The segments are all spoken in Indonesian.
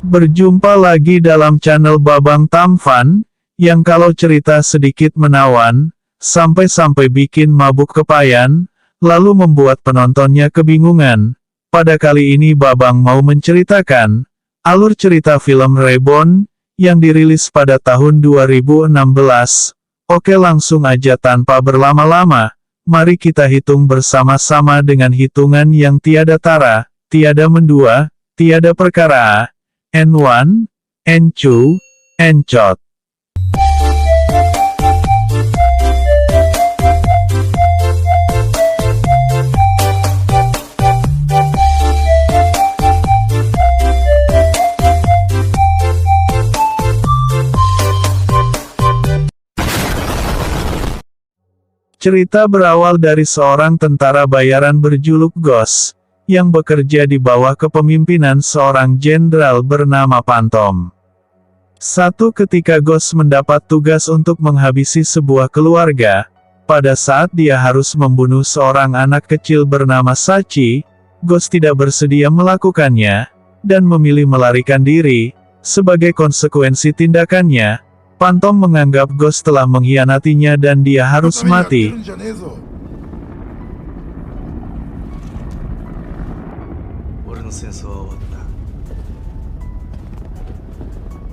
Berjumpa lagi dalam channel Babang Tampan, yang kalau cerita sedikit menawan, sampai-sampai bikin mabuk kepayan, lalu membuat penontonnya kebingungan. Pada kali ini Babang mau menceritakan, alur cerita film Reborn, yang dirilis pada tahun 2016. Oke, langsung aja tanpa berlama-lama, mari kita hitung bersama-sama dengan hitungan yang tiada tara, tiada mendua, tiada perkara. N1, N2, N-cot. Cerita berawal dari seorang tentara bayaran berjuluk Ghost, yang bekerja di bawah kepemimpinan seorang jenderal bernama Phantom. Satu ketika Ghost mendapat tugas untuk menghabisi sebuah keluarga. Pada saat dia harus membunuh seorang anak kecil bernama Sachi, Ghost tidak bersedia melakukannya, dan memilih melarikan diri. Sebagai konsekuensi tindakannya, Phantom menganggap Ghost telah mengkhianatinya dan dia harus mati.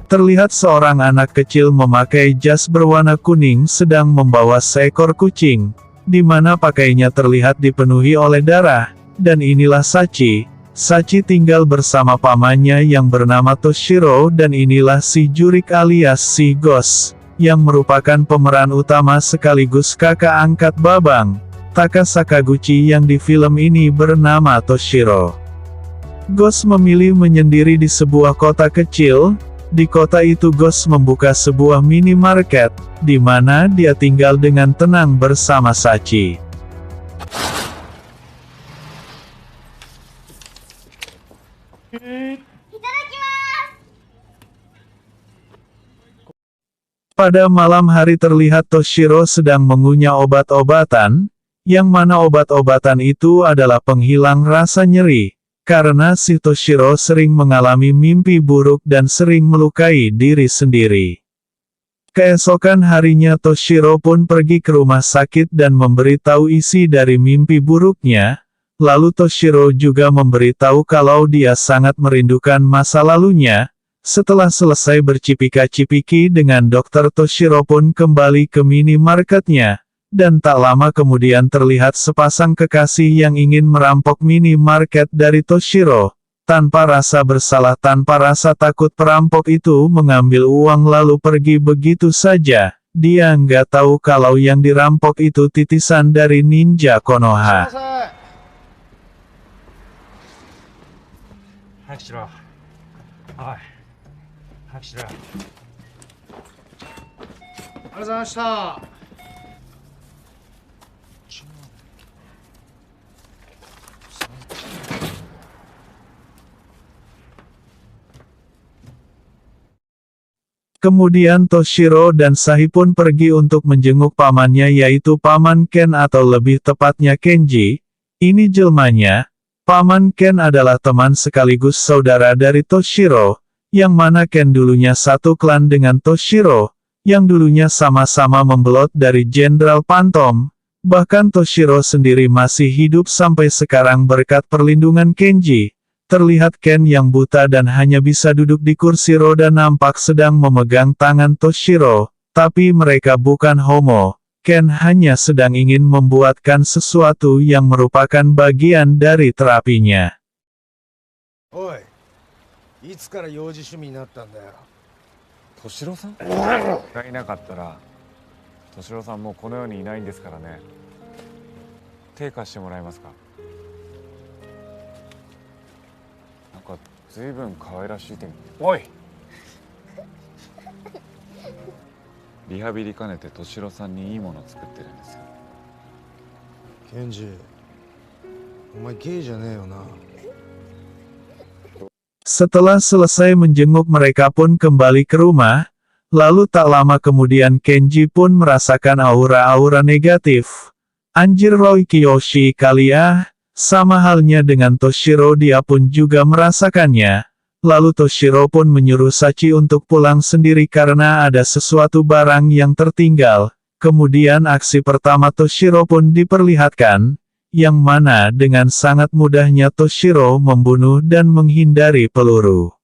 Terlihat seorang anak kecil memakai jas berwarna kuning sedang membawa seekor kucing, di mana pakainya terlihat dipenuhi oleh darah, dan inilah Sachi. Sachi tinggal bersama pamannya yang bernama Toshiro dan inilah si Jurik alias si Ghost, yang merupakan pemeran utama sekaligus kakak angkat Babang, Taka Sakaguchi yang di film ini bernama Toshiro. Ghost memilih menyendiri di sebuah kota kecil. Di kota itu Ghost membuka sebuah minimarket, di mana dia tinggal dengan tenang bersama Sachi. Pada malam hari terlihat Toshiro sedang mengunyah obat-obatan, yang mana obat-obatan itu adalah penghilang rasa nyeri. Karena si Toshiro sering mengalami mimpi buruk dan sering melukai diri sendiri. Keesokan harinya Toshiro pun pergi ke rumah sakit dan memberitahu isi dari mimpi buruknya. Lalu Toshiro juga memberitahu kalau dia sangat merindukan masa lalunya. Setelah selesai bercipika-cipiki dengan dokter, Toshiro pun kembali ke minimarketnya. Dan tak lama kemudian terlihat sepasang kekasih yang ingin merampok minimarket dari Toshiro. Tanpa rasa bersalah, tanpa rasa takut, perampok itu mengambil uang lalu pergi begitu saja. Dia nggak tahu kalau yang dirampok itu titisan dari ninja Konoha. Kemudian Toshiro dan Sahi pun pergi untuk menjenguk pamannya yaitu Paman Ken atau lebih tepatnya Kenji. Ini jelmanya. Paman Ken adalah teman sekaligus saudara dari Toshiro, yang mana Ken dulunya satu klan dengan Toshiro, yang dulunya sama-sama membelot dari Jenderal Phantom. Bahkan Toshiro sendiri masih hidup sampai sekarang berkat perlindungan Kenji. Terlihat Ken yang buta dan hanya bisa duduk di kursi roda nampak sedang memegang tangan Toshiro, tapi mereka bukan homo. Ken hanya sedang ingin membuatkan sesuatu yang merupakan bagian dari terapinya. Oi, いつから幼児趣味になったんだよ。敏郎さんがいなかったら、敏郎さんもうこの世にいないんですからね。手貸してもらえますか。なんかずいぶん可愛らしい手に。おい。リハビリ兼ねて敏郎さんにいいものを作ってるんですよ。ケンジ、お前ゲイじゃねえよな。 Setelah selesai menjenguk mereka pun kembali ke rumah, lalu tak lama kemudian Kenji pun merasakan aura-aura negatif. Anjir Roy Kiyoshi kali ah, sama halnya dengan Toshiro dia pun juga merasakannya. lalu Toshiro pun menyuruh Sachi untuk pulang sendiri karena ada sesuatu barang yang tertinggal. Kemudian aksi pertama Toshiro pun diperlihatkan, yang mana dengan sangat mudahnya Toshiro membunuh dan menghindari peluru.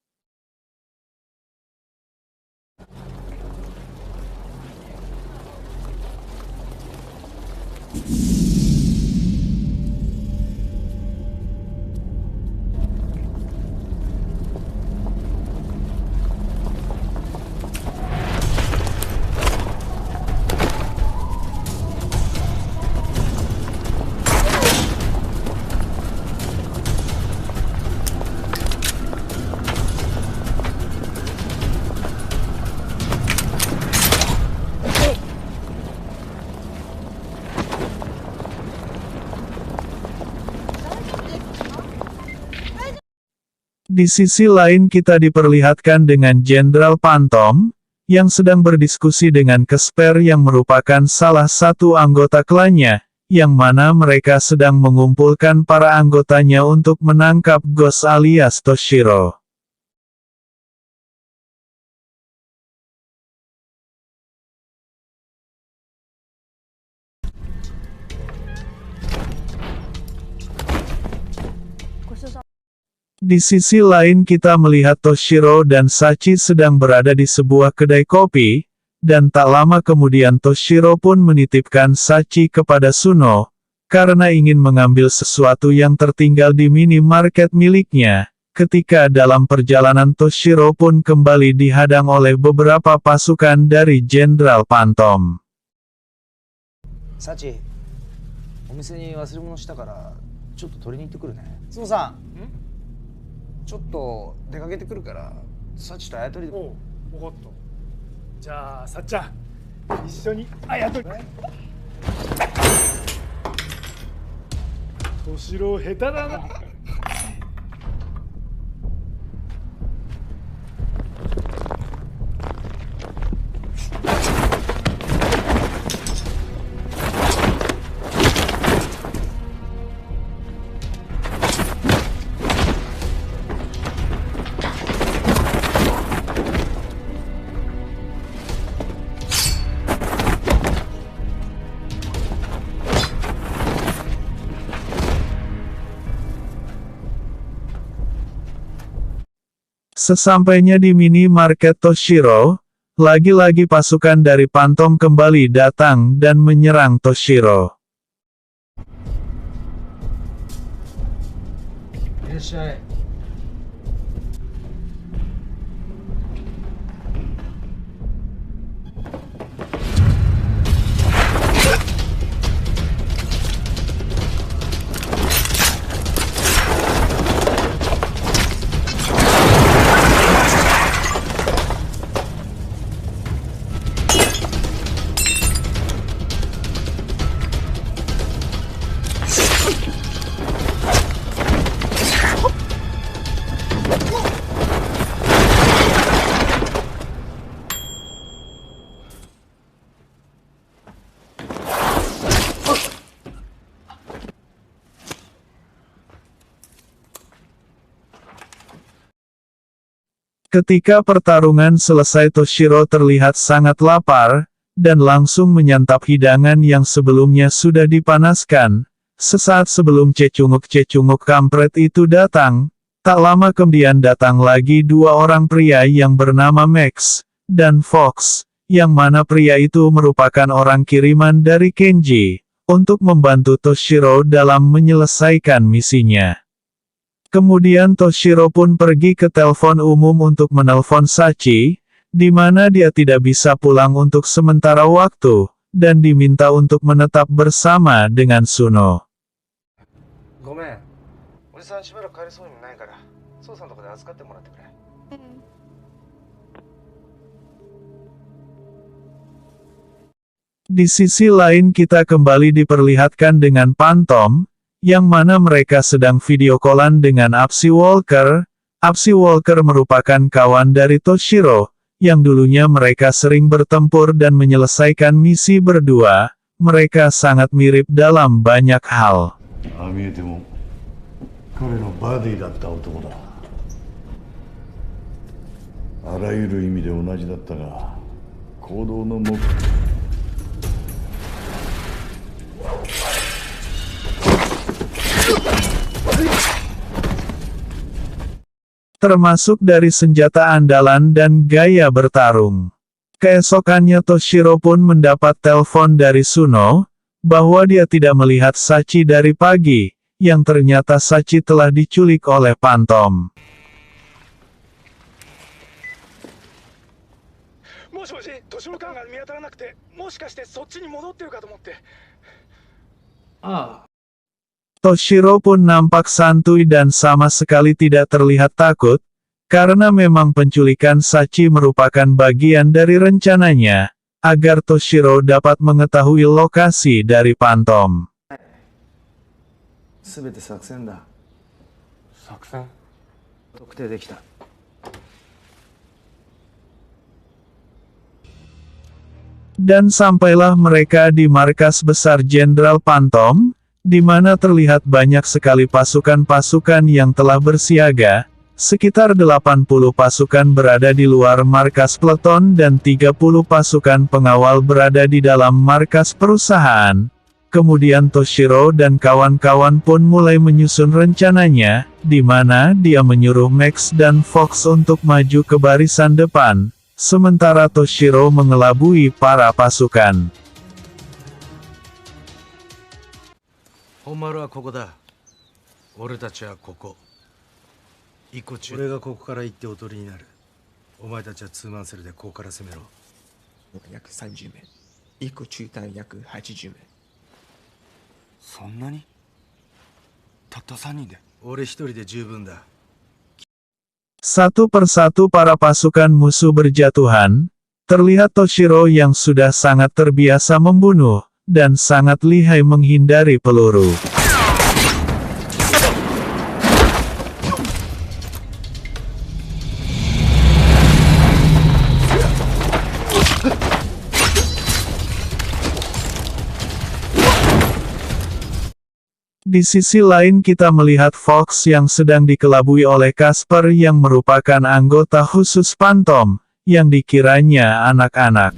Di sisi lain kita diperlihatkan dengan Jenderal Phantom, yang sedang berdiskusi dengan Casper yang merupakan salah satu anggota klannya, yang mana mereka sedang mengumpulkan para anggotanya untuk menangkap Ghost alias Toshiro. Di sisi lain kita melihat Toshiro dan Sachi sedang berada di sebuah kedai kopi, dan tak lama kemudian Toshiro pun menitipkan Sachi kepada Suno, karena ingin mengambil sesuatu yang tertinggal di minimarket miliknya. Ketika dalam perjalanan Toshiro pun kembali dihadang oleh beberapa pasukan dari Jenderal Phantom. サチ、お店に忘れ物したからちょっと取りに行ってくるね。スノさん、ちょっと出かけてくるからサチとあやとりで。おう、分かった。じゃあさっちゃん一緒にあやとり。敏郎下手だな。Sesampainya di minimarket Toshiro, lagi-lagi pasukan dari Phantom kembali datang dan menyerang Toshiro. いらっしゃい。Ketika pertarungan selesai Toshiro terlihat sangat lapar, dan langsung menyantap hidangan yang sebelumnya sudah dipanaskan. Sesaat sebelum cecunguk-cecunguk kampret itu datang, tak lama kemudian datang lagi dua orang pria yang bernama Max dan Fox, yang mana pria itu merupakan orang kiriman dari Kenji, untuk membantu Toshiro dalam menyelesaikan misinya. Kemudian Toshiro pun pergi ke telepon umum untuk menelpon Sachi, di mana dia tidak bisa pulang untuk sementara waktu, dan diminta untuk menetap bersama dengan Suno. ごめん、おじさんしばらく帰れそうにもないから父さんのとこで預かってもらってくれ。 Di sisi lain kita kembali diperlihatkan dengan Phantom, yang mana mereka sedang video callan dengan Apsi Walker. Apsi Walker merupakan kawan dari Toshiro, yang dulunya mereka sering bertempur dan menyelesaikan misi berdua. Mereka sangat mirip dalam banyak hal. ああ見えても彼のバディだった男だあらゆる意味で同じだったが、行動の目 termasuk dari senjata andalan dan gaya bertarung. Keesokannya Toshiro pun mendapat telepon dari Suno, bahwa dia tidak melihat Sachi dari pagi, yang ternyata Sachi telah diculik oleh Pantom. もしもし、図書館が見当たらなくて、もしかしてそっちに戻ってるかと思って。ああ、 Toshiro pun nampak santuy dan sama sekali tidak terlihat takut, karena memang penculikan Sachi merupakan bagian dari rencananya, agar Toshiro dapat mengetahui lokasi dari Pantom. すべて作戦だ。作戦？特定できた。 Dan sampailah mereka di markas besar Jenderal Pantom, di mana terlihat banyak sekali pasukan-pasukan yang telah bersiaga, sekitar 80 pasukan berada di luar markas peleton dan 30 pasukan pengawal berada di dalam markas perusahaan. Kemudian Toshiro dan kawan-kawan pun mulai menyusun rencananya, di mana dia menyuruh Max dan Fox untuk maju ke barisan depan, sementara Toshiro mengelabui para pasukan. 本丸はここだ。俺たちはここ。一個中。俺がここから行っておとりになる。お前たちはツーマンセルでここから攻めろ。約30名。1個中隊約80名。そんなに？たった3人で。俺一人で十分だ。 Satu persatu para pasukan musuh berjatuhan, terlihat Toshiro yang sudah sangat terbiasa membunuh, dan sangat lihai menghindari peluru. Di sisi lain kita melihat Fox yang sedang dikelabui oleh Casper yang merupakan anggota khusus Pantom, yang dikiranya anak-anak.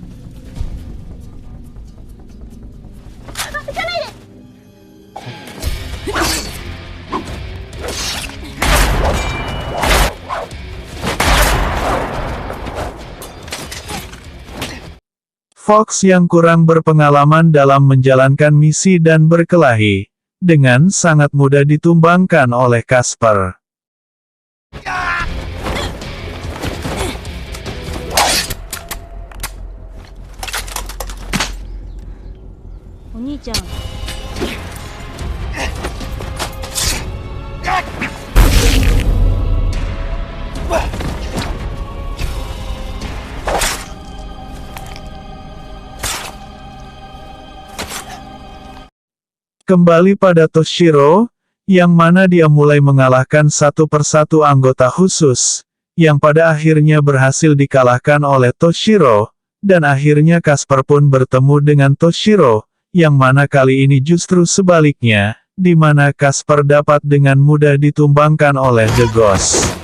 Fox yang kurang berpengalaman dalam menjalankan misi dan berkelahi, dengan sangat mudah ditumbangkan oleh Casper. Kembali pada Toshiro, yang mana dia mulai mengalahkan satu persatu anggota khusus, yang pada akhirnya berhasil dikalahkan oleh Toshiro, dan akhirnya Casper pun bertemu dengan Toshiro, yang mana kali ini justru sebaliknya, di mana Casper dapat dengan mudah ditumbangkan oleh The Ghost.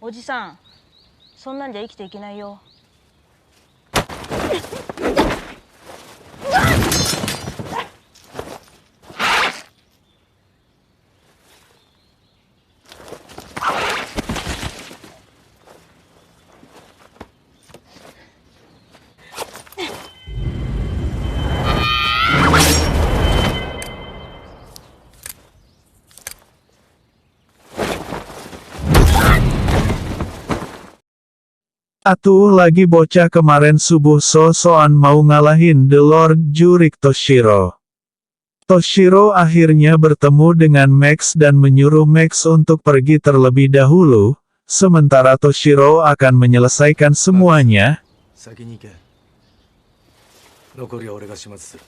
Oji-san, そんなんじゃ生きていけないよ。Atuh lagi bocah kemarin subuh so-soan mau ngalahin The Lord Jurik Toshiro. Toshiro akhirnya bertemu dengan Max dan menyuruh Max untuk pergi terlebih dahulu, sementara Toshiro akan menyelesaikan semuanya. 先に行け。残りは俺が始末する。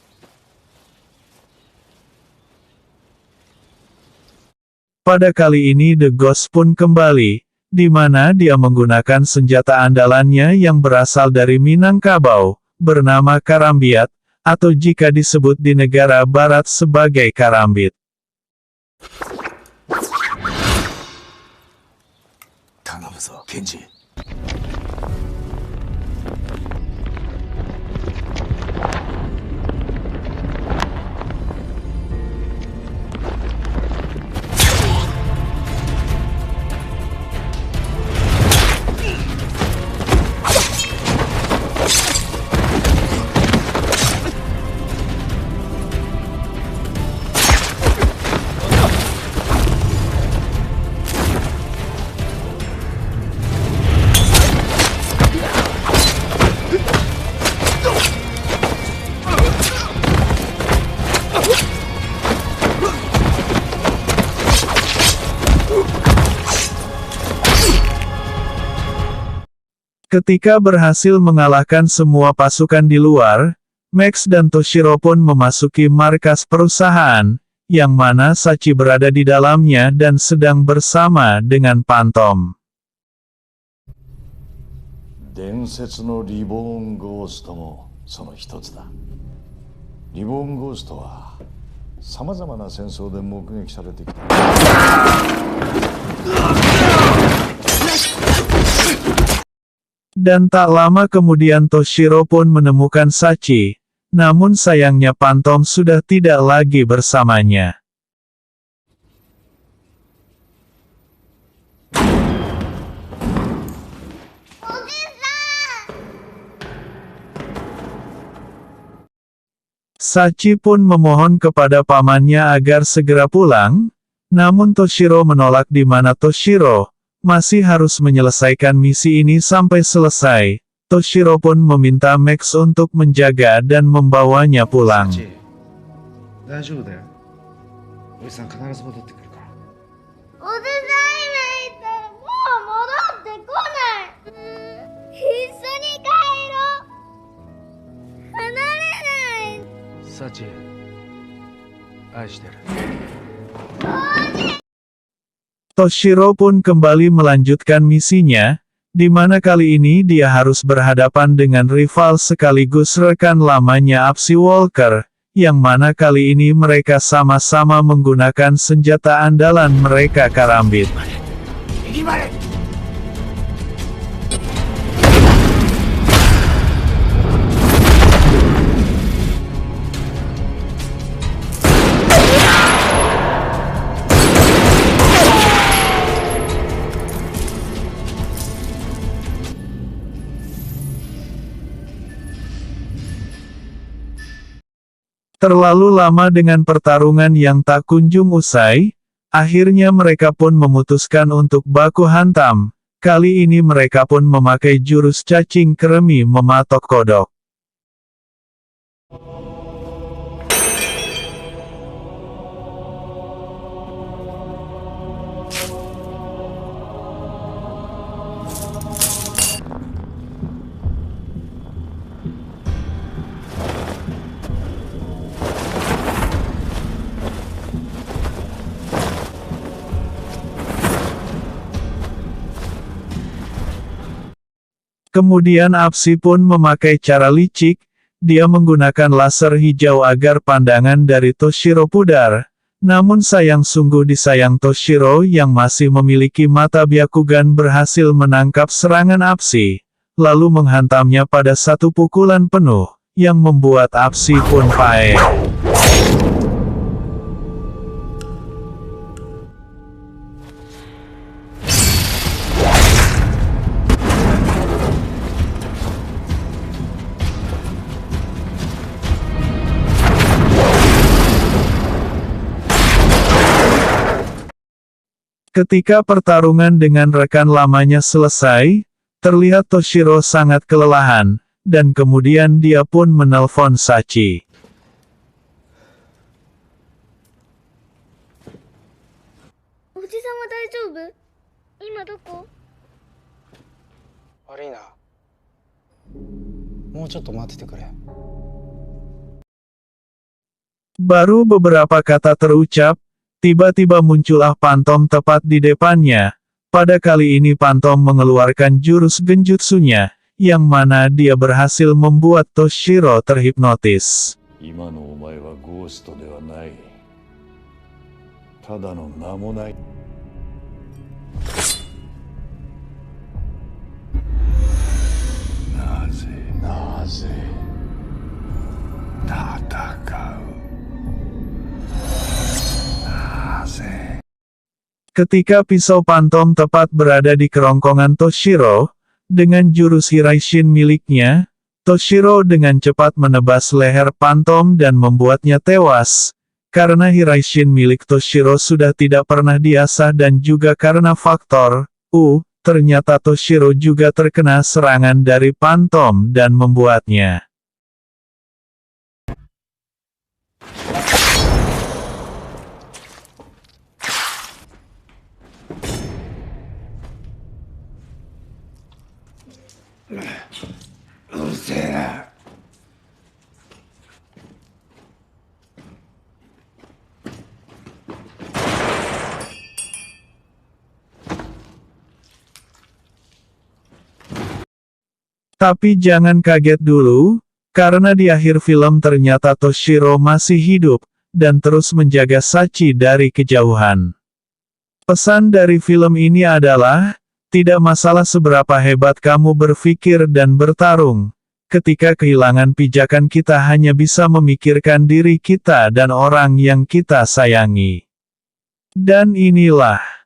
Pada kali ini The Ghost pun kembali, di mana dia menggunakan senjata andalannya yang berasal dari Minangkabau, bernama Karambiat, atau jika disebut di negara barat sebagai Karambit. Kenji. Ketika berhasil mengalahkan semua pasukan di luar, Max dan Toshiro pun memasuki markas perusahaan, yang mana Sachi berada di dalamnya dan sedang bersama dengan Phantom. 伝説のリボーンゴーストもその一つだ。リボーンゴーストはさまざまな戦争で目撃されてきた。Dan tak lama kemudian Toshiro pun menemukan Sachi, namun sayangnya Phantom sudah tidak lagi bersamanya. Sachi pun memohon kepada pamannya agar segera pulang, namun Toshiro menolak di mana Toshiro masih harus menyelesaikan misi ini sampai selesai. Toshiro pun meminta Max untuk menjaga dan membawanya pulang. 大丈夫だよ。おじさん必ず戻ってくるから。おじさん今言ったらもう戻ってこない。一緒に帰ろう。離れない。サチ、愛してる。 Toshiro pun kembali melanjutkan misinya, di mana kali ini dia harus berhadapan dengan rival sekaligus rekan lamanya Apsi Walker, yang mana kali ini mereka sama-sama menggunakan senjata andalan mereka Karambit. Terlalu lama dengan pertarungan yang tak kunjung usai, akhirnya mereka pun memutuskan untuk baku hantam. Kali ini mereka pun memakai jurus cacing kremi mematok kodok. Kemudian Apsi pun memakai cara licik, dia menggunakan laser hijau agar pandangan dari Toshiro pudar. Namun sayang sungguh disayang Toshiro yang masih memiliki mata Byakugan berhasil menangkap serangan Apsi, lalu menghantamnya pada satu pukulan penuh, yang membuat Apsi pun pae. Ketika pertarungan dengan rekan lamanya selesai, terlihat Toshiro sangat kelelahan, dan kemudian dia pun menelpon Sachi. Oji-sama daijoubu? Ima doko? 悪いな。もうちょっと待っててくれ。 Baru beberapa kata terucap, Tiba-tiba muncullah Pantom tepat di depannya. Pada kali ini Pantom mengeluarkan jurus genjutsunya, yang mana dia berhasil membuat Toshiro terhipnotis. 今のお前はゴーストではない。ただの名もない。なぜ戦う？なぜ？ Ketika pisau Pantom tepat berada di kerongkongan Toshiro, dengan jurus Hiraishin miliknya, Toshiro dengan cepat menebas leher Pantom dan membuatnya tewas. Karena Hiraishin milik Toshiro sudah tidak pernah diasah dan juga karena faktor, ternyata Toshiro juga terkena serangan dari Pantom dan membuatnya. Tapi jangan kaget dulu, karena di akhir film ternyata Toshiro masih hidup, dan terus menjaga Sachi dari kejauhan. Pesan dari film ini adalah, tidak masalah seberapa hebat kamu berpikir dan bertarung, ketika kehilangan pijakan kita hanya bisa memikirkan diri kita dan orang yang kita sayangi. Dan inilah